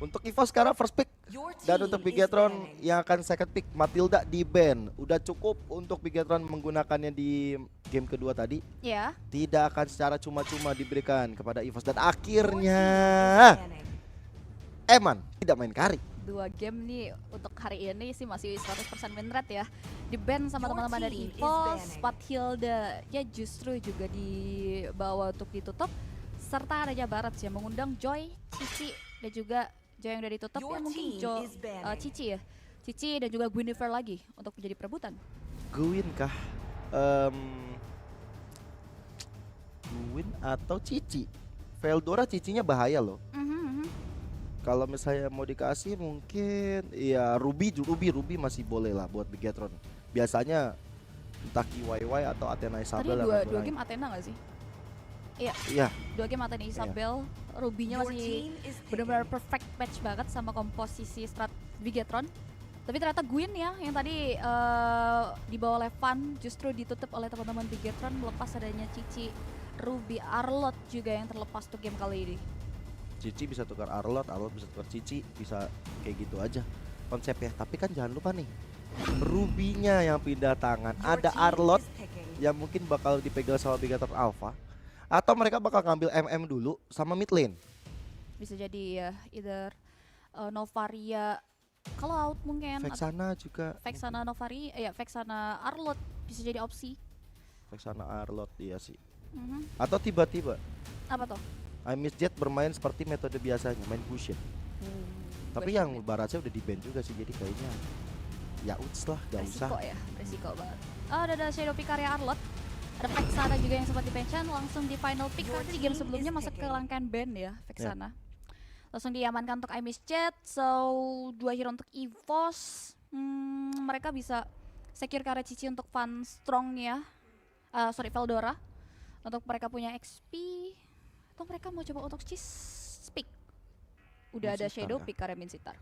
Untuk EVOS sekarang first pick. Dan untuk Bigetron yang akan second pick, Matilda di ban. Udah cukup untuk Bigetron menggunakannya di game kedua tadi. Ya. Tidak akan secara cuma-cuma diberikan kepada EVOS. Dan akhirnya Eman tidak main carry. 2 game nih untuk hari ini sih masih 100% win rate ya. Di ban sama teman-teman dari EVOS, Pathilda ya justru juga dibawa untuk ditutup. Serta Raja Barat ya mengundang Joy, Cici dan juga Joy yang udah ditutup ya mungkin Cici ya. Cici dan juga Guinevere lagi untuk menjadi perebutan. Gwyn kah? Gwyn atau Cici? Veldora Cicinya bahaya loh. Kalau misalnya mau dikasih mungkin ya Ruby masih boleh lah buat Bigetron. Biasanya entah KYY atau Athena Isabel. Tadi 2 game Athena gak sih? Iya. 2 game Athena Isabel, Ruby-nya masih benar-benar perfect match banget sama komposisi strat Bigetron. Tapi ternyata Gwyn ya yang tadi di bawah Levan justru ditutup oleh teman-teman Bigetron melepas adanya Cici, Ruby, Arlot juga yang terlepas tuh game kali ini. Cici bisa tukar Arlot bisa tukar Cici, bisa kayak gitu aja konsepnya. Tapi kan jangan lupa nih, Ruby-nya yang pindah tangan. Ada Arlot yang mungkin bakal dipegang sama Bigetron Alpha, atau mereka bakal ngambil MM dulu sama mid lane. Bisa jadi ya, either Novaria kalau out mungkin. Vexana juga. Vexana Novaria, Vexana Arlot bisa jadi opsi. Vexana Arlot iya sih. Atau tiba-tiba Apa tuh? I Miss Jet bermain seperti metode biasanya, main fusion. Tapi yang Baratnya udah di ban juga sih, jadi kayaknya ya uts lah, gak usah. Resiko ya, resiko banget. Oh, ada Shadow Pick area Arlot. Ada Vexana juga yang sempat di-pension, langsung di final pick karena di game sebelumnya masuk ke rangkaian ban ya Vexana. Langsung diamankan untuk I Miss Jet, so 2 hero untuk EVOS. Mereka bisa secure karya Cici untuk Van Strong-nya. Veldora. Untuk mereka punya XP. Atau mereka mau coba untuk pick. Udah ada Shadow Pick karya Minsitar.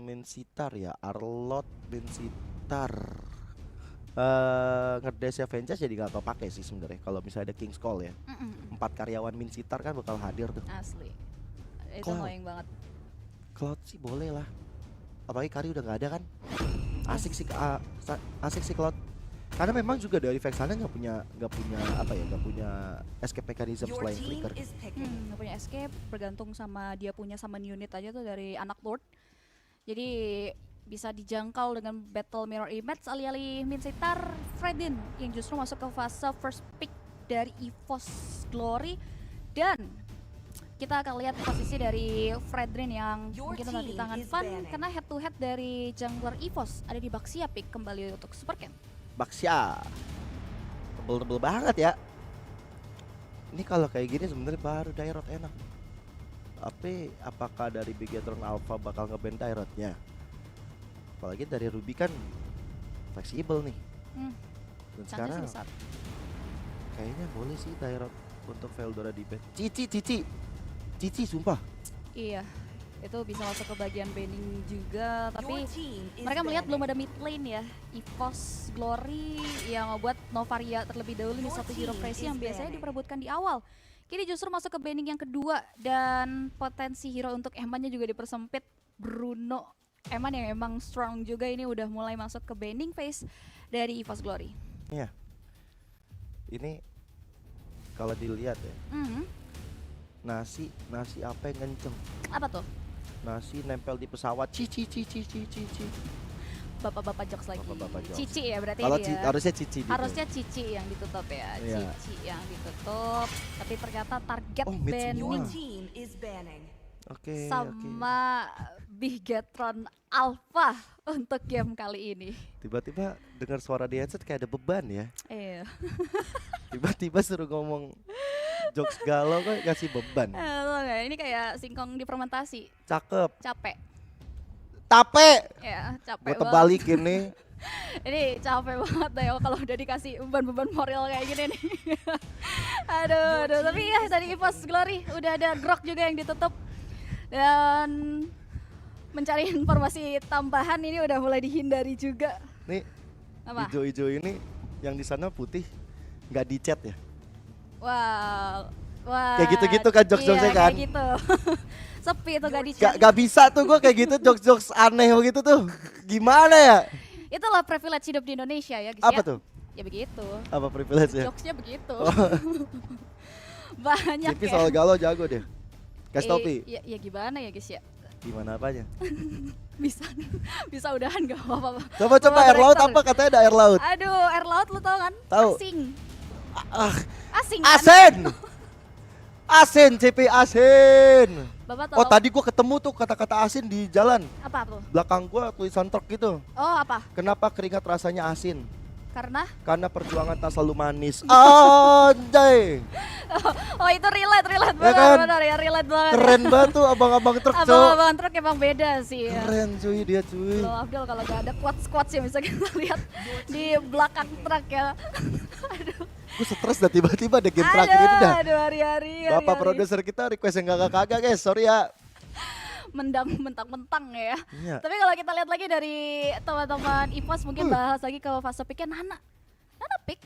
Minsitar ya, Arlot, Minsitar. Ngedes Avengers jadi gak kepake sih sebenarnya kalau misalnya ada King's Call ya. 4 karyawan Minsitar kan bakal hadir tuh. Asli. Itu annoying banget. Cloud sih boleh lah. Apalagi Kari udah gak ada kan. Asik sih Cloud. Karena memang juga dari Vexana nggak punya escape mechanism selain flicker. Nggak punya escape, bergantung sama dia punya summon unit aja tuh dari anak Lord. Jadi bisa dijangkau dengan Battle Mirror Image alih-alih Minsitar Fredin yang justru masuk ke fase first pick dari EVOS Glory. Dan kita akan lihat posisi dari Fredrin yang mungkin ada di tangan Van karena head to head dari jungler EVOS ada di Baxia pick kembali untuk Super Camp. Baxia tebel-tebel banget ya. Ini kalau kayak gini sebenarnya baru Dairot enak. Tapi apakah dari Bigetron Alpha bakal nge-ban Dairotnya? Apalagi dari Ruby kan fleksibel nih. Dan sekarang kayaknya boleh sih Dairot untuk Veldora di ban. Cici sumpah. Iya, itu bisa masuk ke bagian banning juga, tapi mereka melihat belum ada mid lane ya. EVOS Glory yang membuat Novaria terlebih dahulu nih satu hero crazy yang biasanya diperebutkan di awal. Kini justru masuk ke banning yang kedua dan potensi hero untuk Eman-nya juga dipersempit. Bruno Eman yang emang strong juga ini udah mulai masuk ke banning phase dari EVOS Glory. Iya. Ini kalau dilihat ya. Nasi apa yang kenceng? Apa tuh? Nasi nempel di pesawat. Cici. Bapak-bapak jokes lagi. Bapak-bapak jokes. Cici ya berarti kalau dia. Harusnya Cici. Harusnya Cici yang ditutup ya. Yeah. Cici yang ditutup. Tapi ternyata target banning sama Bigetron Alpha untuk game kali ini. Tiba-tiba dengar suara di headset kayak ada beban ya. Iya. Tiba-tiba suruh ngomong jokes galau kan kasih beban. Ini kayak singkong di fermentasi. Cakep. Capek. Ya, capek. Gue tebalikin nih. Ini capek banget deh kalau udah dikasih beban-beban moral kayak gini nih. aduh. Tapi ya tadi EVOS Glory udah ada Grok juga yang ditutup. Dan mencari informasi tambahan ini udah mulai dihindari juga. Nih, hijau-hijau ini yang di sana putih nggak dicat ya? Wah, kayak gitu-gitu kan jokes-jokesnya kan? Kayak gitu. Sepi tuh gak di chat. Gak bisa tuh gue kayak gitu jokes-jokes aneh begitu tuh. Gimana ya? Itulah privilege hidup di Indonesia ya guys Apa ya. tuh? Ya begitu. Apa privilege ya? Jokesnya begitu. Oh. Banyak Cipi ya. soal galau jago deh. Kasih tau Pi. Ya gimana ya guys ya. Gimana apanya? Bisa bisa udahan gak apa-apa. Coba Bapak air laut direktur. apa katanya ada air laut. Aduh, air laut lu tau kan? Tahu. Asing. Ah, Asing kan? asin. Asin Cipi asin. Bapak Oh tahu tadi gua ketemu tuh kata-kata asin di jalan. apa tuh? Belakang gua tulisan truk gitu. Oh, apa? Kenapa keringat rasanya asin? Karena Karena perjuangan tak selalu manis. Anjay. oh itu relate Ya benar kan? benar ya relate banget. Keren banget tuh abang-abang truk, Cok. Abang-abang truk emang beda sih ya. Keren cuy dia cuy. Loh Abdul kalau gak ada quotes yang bisa kita lihat di belakang truk ya. Aduh. Gue stres dah tiba-tiba ada game terakhir ini dah. Aduh hari-hari. Bapak produser kita request yang kagak-kagak guys, sorry ya. Mentang-mentang ya. Iya. Tapi kalau kita lihat lagi dari teman-teman EVOS mungkin bahas lagi ke fase picknya Nana. Nana pick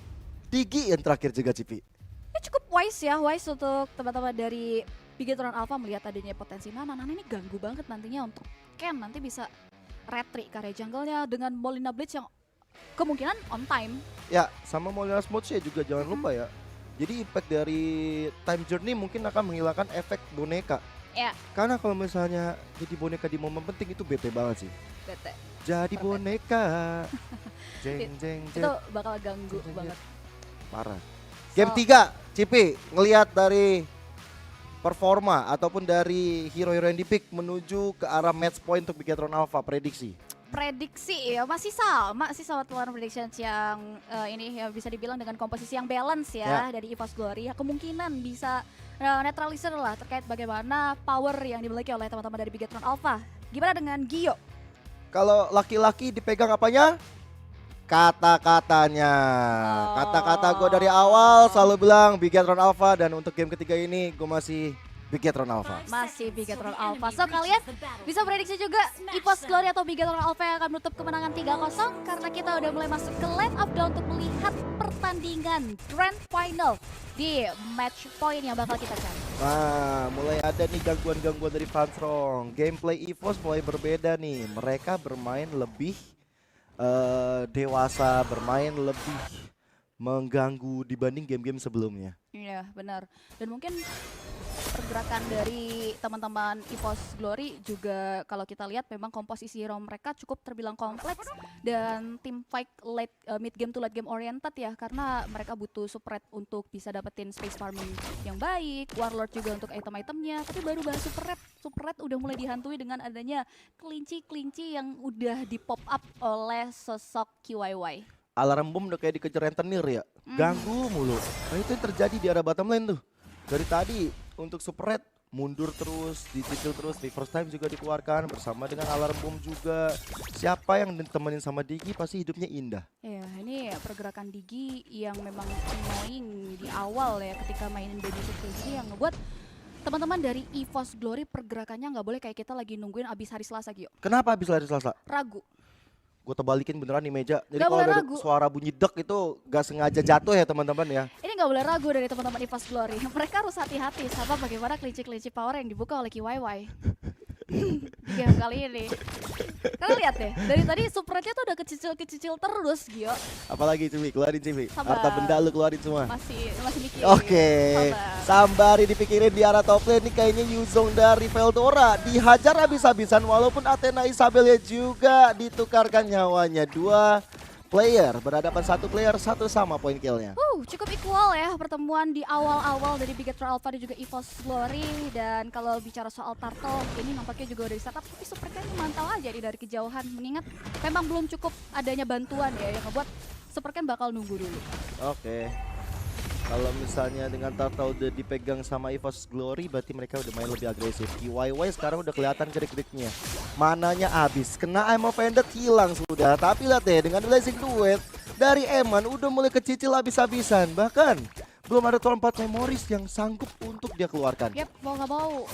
Digi yang terakhir juga Cipi. ini cukup wise untuk teman-teman dari Bigetron Alpha melihat adanya potensi Nana. Nana ini ganggu banget nantinya untuk Ken nanti bisa retri karya jungle-nya dengan Molina Blitz yang kemungkinan on time. Ya, sama Molina Smooth ya juga jangan lupa ya. Jadi impact dari time journey mungkin akan menghilangkan efek boneka. Ya, Karena kalau misalnya jadi boneka di momen penting itu bete banget sih. bete. Jadi Perfect. boneka. Jeng jeng Itu jeng. bakal ganggu Jeng, jeng, banget. Parah. Game 3, Cipi, ngelihat dari performa ataupun dari hero-hero yang di-pick menuju ke arah match point untuk Bigetron Alpha, prediksi. Prediksi ya masih sama telan predictions yang ini ya bisa dibilang dengan komposisi yang balance ya dari EVOS Glory ya kemungkinan bisa netralisir lah terkait bagaimana power yang dimiliki oleh teman-teman dari Bigetron Alpha. Gimana dengan Gio? Kalau laki-laki dipegang apanya? Kata-katanya. Kata-kata gue dari awal selalu bilang Bigetron Alpha, dan untuk game ketiga ini gue masih Bigetron Alpha. Masih Bigetron Alpha. So kalian bisa prediksi juga EVOS Glory atau Bigetron Alpha yang akan menutup kemenangan 3-0 karena kita udah mulai masuk ke line up down untuk melihat pertandingan grand final di match point yang bakal kita cari. Nah, mulai ada nih gangguan-gangguan dari Fansrong. Gameplay EVOS mulai berbeda nih. Mereka bermain lebih dewasa, bermain lebih mengganggu dibanding game-game sebelumnya. Iya benar. Dan mungkin pergerakan dari teman-teman EVOS Glory juga kalau kita lihat memang komposisi hero mereka cukup terbilang kompleks dan tim fight mid game to late game oriented ya karena mereka butuh super red untuk bisa dapetin space farming yang baik, warlord juga untuk item-itemnya. Tapi baru bahas super red udah mulai dihantui dengan adanya kelinci-kelinci yang udah di pop up oleh sosok QYY. Alarm bomb udah kayak dikejar rentenir ya. Ganggu mulu. Nah itu yang terjadi di arah bottom lane tuh. Dari tadi untuk super red mundur terus, dicicil terus, reverse time juga dikeluarkan bersama dengan alarm bomb juga. Siapa yang ditemenin sama Digi pasti hidupnya indah. Ya ini pergerakan Digi yang memang annoying di awal ya ketika mainin baby ini yang ngebuat teman-teman dari EVOS Glory pergerakannya nggak boleh kayak kita lagi nungguin abis hari Selasa Gio. Kenapa habis hari Selasa? Ragu. Gue terbalikin beneran nih meja. Jadi Gak kalau boleh ada ragu. suara bunyi dek itu gak sengaja jatuh ya teman-teman ya. Ini nggak boleh ragu dari teman-teman EVOS Glory. Mereka harus hati-hati sama bagaimana kelinci-kelinci power yang dibuka oleh QYY. Game kali ini. Kalian lihat deh, dari tadi super-nya tuh udah kecicil terus, Gio. Apalagi Cibi, keluarin Cibi. Sabar. Harta benda lu keluarin semua. Masih mikir. Oke, Sabar. Sambari dipikirin di arah top lane nih kayaknya Yuzong dari Veldora dihajar habis-habisan walaupun Athena Isabel juga ditukarkan nyawanya. Dua player berhadapan satu player, satu sama poin killnya. Cukup equal ya pertemuan di awal-awal dari Bigetron Alpha dan juga EVOS Glory. Dan kalau bicara soal turtle, ini nampaknya juga udah di setup. Tapi Supercat mantau aja nih dari kejauhan. Mengingat memang belum cukup adanya bantuan ya yang ngebuat Supercat bakal nunggu dulu. Oke. Kalau misalnya dengan Turtle udah dipegang sama EVOS Glory berarti mereka udah main lebih agresif. QYY sekarang udah kelihatan gerik-geriknya. Mananya habis, kena I'm offended hilang sudah. Tapi lihat deh dengan Blazing Duet dari Eman udah mulai kecicil habis-habisan. Bahkan belum ada Torn 4 Memories yang sanggup untuk dia keluarkan. Yap, mau nggak mau,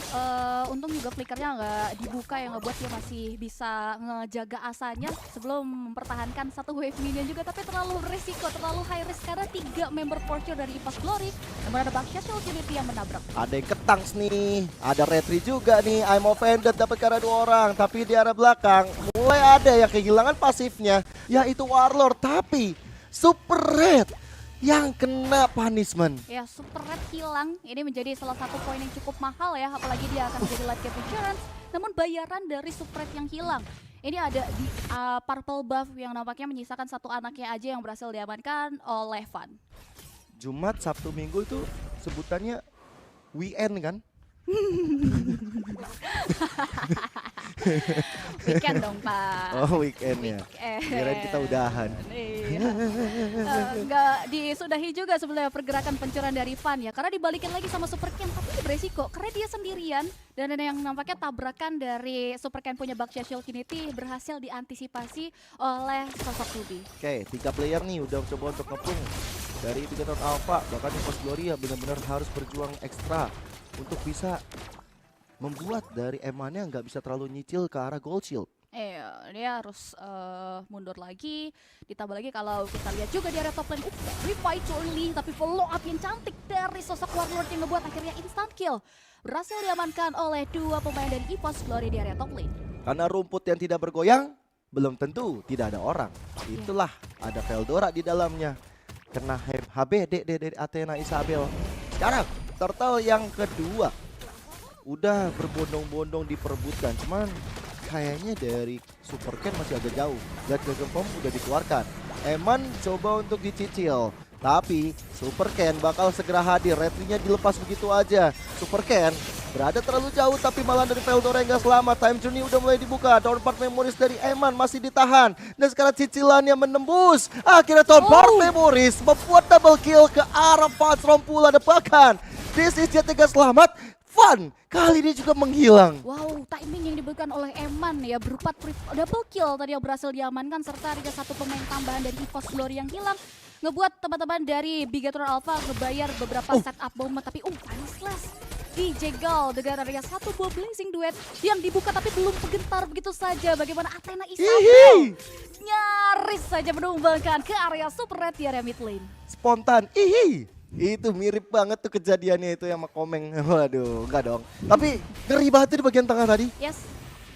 untung juga flickernya nggak dibuka yang ngebuat dia masih bisa ngejaga asanya sebelum mempertahankan satu wave minion juga, tapi terlalu resiko, terlalu high risk karena 3 member Fortune dari EVOS Glory, namun ada Backshot Unity yang menabrak. Ada yang ketangs nih, ada retri juga nih. I'm offended dapat karena 2 orang, tapi di arah belakang mulai ada yang kehilangan pasifnya, yaitu Warlord, tapi Super Red yang kena punishment. Ya, Super Red hilang, ini menjadi salah satu poin yang cukup mahal ya, apalagi dia akan menjadi late game insurance, namun bayaran dari Super Red yang hilang. Ini ada di purple buff yang nampaknya menyisakan satu anaknya aja yang berhasil diamankan oleh Van. Jumat, Sabtu, Minggu itu sebutannya weekend kan? Weekend dong, Pak. Oh, weekend ya. Kirain kita udahan. Nggak disudahi juga sebenarnya pergerakan pencurian dari Van ya, karena dibalikin lagi sama Super Ken, tapi ini beresiko karena dia sendirian dan ada yang nampaknya tabrakan dari Super Ken punya Backshot Unity berhasil diantisipasi oleh sosok Ruby. Oke, 3 player nih udah coba untuk ngepung dari Bigetron Alpha, bahkan EVOS Glory ya benar-benar harus berjuang ekstra untuk bisa membuat dari emannya nggak bisa terlalu nyicil ke arah gold shield. Dia harus mundur lagi. Ditambah lagi kalau kita lihat juga di area top lane, revive early tapi follow up yang cantik dari sosok Warlord yang ngebuat akhirnya instant kill. Berhasil diamankan oleh 2 pemain dari EVOS Glory di area top lane. Karena rumput yang tidak bergoyang, belum tentu tidak ada orang. Itulah ada Veldora di dalamnya. Kena HBD dari Athena Isabel. Sekarang turtle yang kedua udah berbondong-bondong diperebutkan, cuman kayaknya dari Super Ken masih agak jauh. Lihat Gagenpom udah dikeluarkan. Eman coba untuk dicicil, tapi Super Ken bakal segera hadir. Retrinya dilepas begitu aja. Super Ken berada terlalu jauh, tapi malah dari Veldora yang gak selamat. Time journey udah mulai dibuka. Torn 4 Memories dari Eman masih ditahan, dan sekarang cicilannya menembus. Akhirnya Torn 4 Memories membuat double kill ke arah Vans Rompula depakan. This is Jet yang gak selamat. Van kali ini juga menghilang. Wow, timing yang diberikan oleh Eman ya berupa double kill tadi yang berhasil diamankan, serta ada satu pemain tambahan dari EVOS Glory yang hilang, ngebuat teman-teman dari Bigetron Alpha ngebayar beberapa setup bomb, tapi Priceless dijegal dengan adanya satu buah blazing duet yang dibuka tapi belum bergetar begitu saja. Bagaimana Athena Isabel nyaris saja menumbangkan ke area Super Red di area mid lane. Spontan, itu mirip banget tuh kejadiannya itu yang sama Komeng. Waduh, enggak dong. Tapi ngeri banget tuh di bagian tengah tadi. Yes.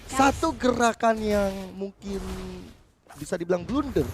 Satu gerakan yang mungkin bisa dibilang blunder.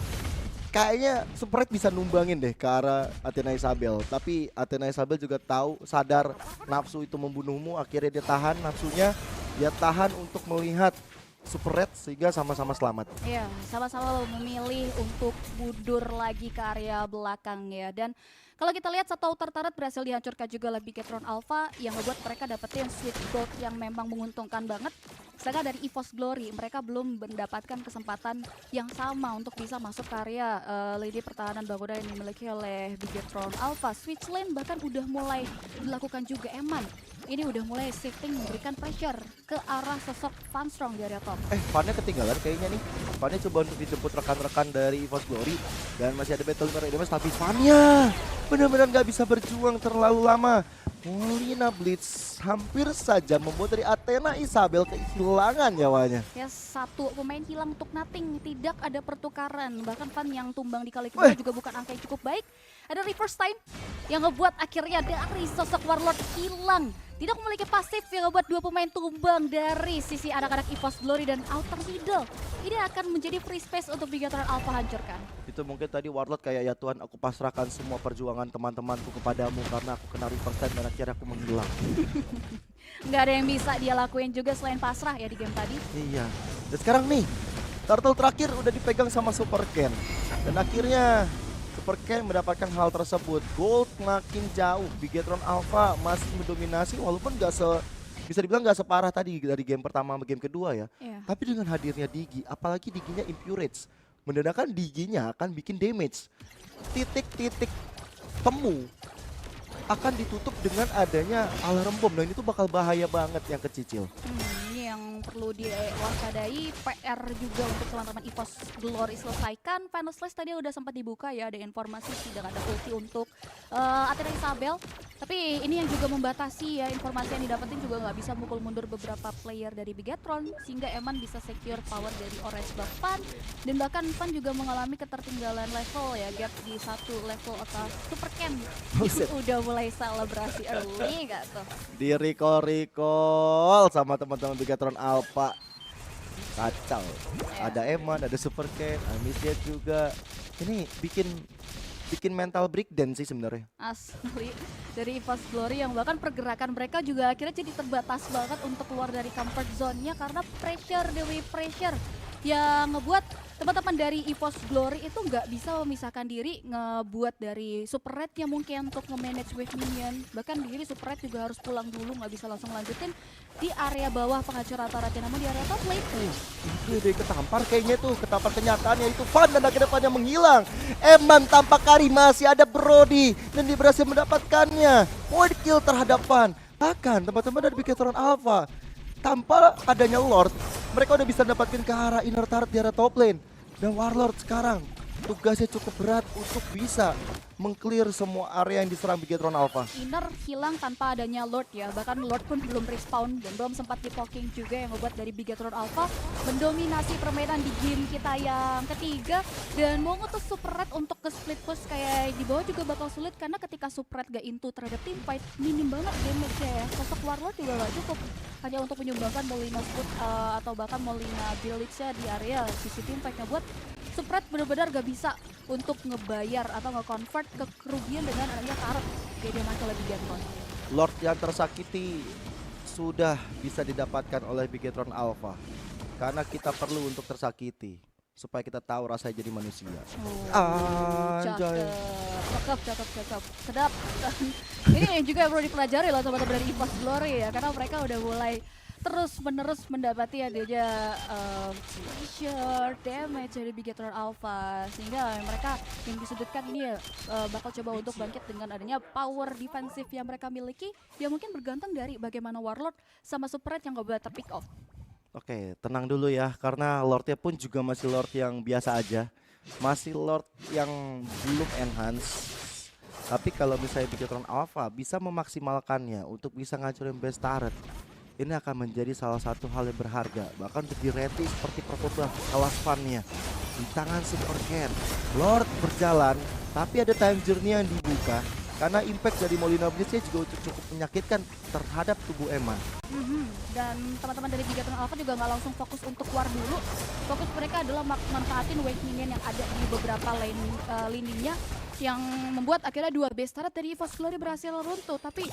Kayaknya Super Red bisa numbangin deh ke arah Athena Isabel. Tapi Athena Isabel juga tahu, sadar nafsu itu membunuhmu. Akhirnya dia tahan nafsunya. Dia tahan untuk melihat Super Red sehingga sama-sama selamat. Iya, sama-sama memilih untuk mundur lagi ke area belakang ya. Dan kalau kita lihat satu outer turret berhasil dihancurkan juga oleh Bigetron Alpha yang membuat mereka dapetin sweet gold yang memang menguntungkan banget. Sedangkan dari EVOS Glory mereka belum mendapatkan kesempatan yang sama untuk bisa masuk ke area lini pertahanan bangunan yang dimiliki oleh Bigetron Alpha. Switch lane bahkan udah mulai dilakukan juga Eman. Ini udah mulai shifting memberikan pressure ke arah sosok Vanstrong di area top. Vannya ketinggalan kayaknya nih. Vannya coba untuk dijemput rekan-rekan dari EVOS Glory. Dan masih ada battle merah damage, tapi Vannya benar-benar nggak bisa berjuang terlalu lama. Molina Blitz hampir saja membuat dari Athena Isabel kehilangan nyawanya. Ya, satu pemain hilang untuk nothing, tidak ada pertukaran. Bahkan Van yang tumbang di kali kedua juga bukan angka yang cukup baik. Ada reverse time yang ngebuat akhirnya dari sosok Warlord hilang. Tidak memiliki pasif yang ngebuat 2 pemain tumbang dari sisi anak-anak EVOS Glory dan outer middle. Ini akan menjadi free space untuk Bigetron Alpha hancurkan. Itu mungkin tadi Warlord kayak, ya Tuhan, aku pasrahkan semua perjuangan teman-temanku kepadamu karena aku kena reverse time dan akhirnya aku menghilang. Nggak ada yang bisa dia lakuin juga selain pasrah ya di game tadi. Iya. Dan sekarang nih, turtle terakhir udah dipegang sama Super Ken. Dan akhirnya Super Ken mendapatkan hal tersebut. Gold makin jauh. Bigetron Alpha masih mendominasi walaupun bisa dibilang gak separah tadi dari game pertama sama game kedua ya. Yeah. Tapi dengan hadirnya Digi, apalagi Diginya Impurage, mendadak Diginya akan bikin damage. Titik-titik temu akan ditutup dengan adanya alarm bom, dan itu bakal bahaya banget yang kecicil. Ini yang perlu diwaspadai. PR juga untuk teman-teman EVOS Glory selesaikan. Final Slash tadi udah sempat dibuka ya, ada informasi tidak ada ulti untuk Athena Isabel. Tapi ini yang juga membatasi ya, informasi yang didapetin juga nggak bisa mukul mundur beberapa player dari Bigetron, sehingga Eman bisa secure power dari Orange Buff Pan. Dan bahkan Pan juga mengalami ketertinggalan level ya, gap di satu level atas Super Ken. Udah mulai selebrasi early gak tuh? Di recall sama teman-teman Bigetron Alpha. Kacau. Ada Eman, ada Super Ken, Amicia juga. Ini bikin mental breakdown sih sebenarnya. Asli dari EVOS Glory yang bahkan pergerakan mereka juga akhirnya jadi terbatas banget untuk keluar dari comfort zone-nya karena pressure demi pressure yang ngebuat teman-teman dari EVOS Glory itu nggak bisa memisahkan diri, ngebuat dari Super Red-nya mungkin untuk nge-manage wave minion. Bahkan diri Super Red juga harus pulang dulu, nggak bisa langsung lanjutin di area bawah penghancur rata-rata, namun di area top lane. Itu deh ketampar kayaknya tuh, ketampar kenyataannya itu Van dan akhirnya Van yang menghilang. Eman tanpa Kari masih ada Brody dan dia berhasil mendapatkannya. Point kill terhadap Van. Bahkan teman-teman dari Bigetron Alpha tanpa adanya Lord, mereka udah bisa mendapatkan ke arah inner turret di area top lane. Dan Warlord sekarang tugasnya cukup berat untuk bisa meng-clear semua area yang diserang Bigetron Alpha. Inner hilang tanpa adanya Lord ya, bahkan Lord pun belum respawn dan belum sempat di-poking juga, yang membuat dari Bigetron Alpha mendominasi permainan di game kita yang ketiga. Dan mau ngutus Super Red untuk ke split push kayak di bawah juga bakal sulit, karena ketika Super Red gak into terhadap team fight, minim banget damage-nya ya. Sosok Warlord juga gak cukup hanya untuk menyumbangkan Molina Scoot atau bahkan Molina Village-nya di area sisi team fight, ngebuat Super Red benar-benar gak bisa untuk ngebayar atau nge-convert ke kerugian dengan adanya turret jadi masalah di Bigetron. Lord yang tersakiti sudah bisa didapatkan oleh Bigetron Alpha. Karena kita perlu untuk tersakiti supaya kita tahu rasanya jadi manusia. Anjay. Cakep. Sedap. Ini juga perlu dipelajari loh teman-teman dari EVOS Glory ya, karena mereka udah mulai terus-menerus mendapati adanya pressure, damage dari Bigetron Alpha, sehingga mereka yang disudutkan ini ya bakal coba untuk bangkit dengan adanya power defensif yang mereka miliki, yang mungkin bergantung dari bagaimana Warlord sama Super Red yang gak boleh terpick off. Oke, tenang dulu ya, karena Lordnya pun juga masih Lord yang biasa aja, masih Lord yang belum enhance. Tapi kalau misalnya Bigetron Alpha bisa memaksimalkannya untuk bisa ngancurin base turret, ini akan menjadi salah satu hal yang berharga. Bahkan untuk di reti seperti Protobah kawas Van-nya di tangan Super Ken. Lord berjalan, tapi ada time journey yang dibuka karena impact dari Molina Blitz juga cukup menyakitkan terhadap tubuh Eman. Dan teman-teman dari Bigetron Alpha juga nggak langsung fokus untuk war dulu. Fokus mereka adalah manfaatin wave minion yang ada di beberapa lininya, yang membuat akhirnya dua base turret dari EVOS Glory berhasil runtuh. Tapi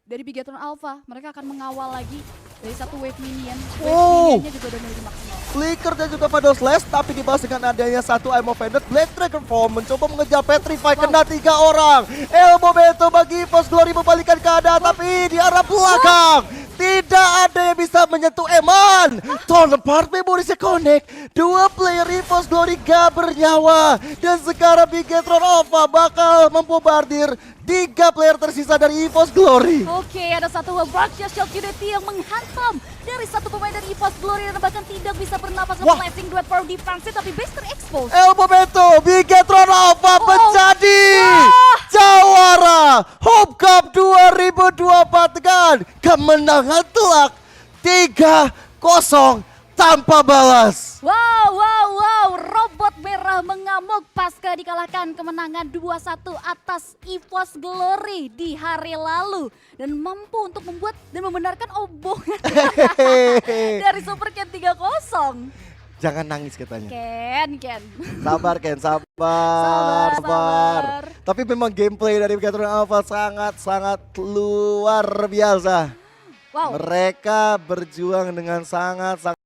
dari Bigetron Alpha mereka akan mengawal lagi dari satu wave minion. Wave minionnya juga udah mulai maksimal. Flicker dan juga Final Slash, tapi dibalas dengan adanya satu Eye of Vendor. Black Dragon Form mencoba mengejar Petrify, kena 3 orang. Elbow Beto bagi EVOS Glory membalikkan keadaan, tapi di arah belakang tidak ada yang bisa menyentuh Eman. Torn apart, memorisnya connect. Dua player EVOS Glory gak bernyawa. Dan sekarang Bigetron Alpha bakal membombardir 3 player tersisa dari EVOS Glory. Oke, ada satu Bragsia Shield Unity yang menghantam dari satu pemain dari EVOS Glory dan bahkan tidak bisa bernapas, nge-flashing duet power defense, tapi base terekspos. Elbow Beto, Bigetron Alpha menjadi jawara Hope Cup 2024 dengan kemenangan telak 3-0 tanpa balas. Wow, robot merah mengamuk pasca dikalahkan kemenangan 2-1 atas EVOS Glory di hari lalu, dan mampu untuk membuat dan membenarkan omongan dari Super Ken 3-0. Jangan nangis katanya. Ken. Sabar Ken, sabar. Tapi memang gameplay dari Bigetron Alpha sangat luar biasa. Wow. Mereka berjuang dengan sangat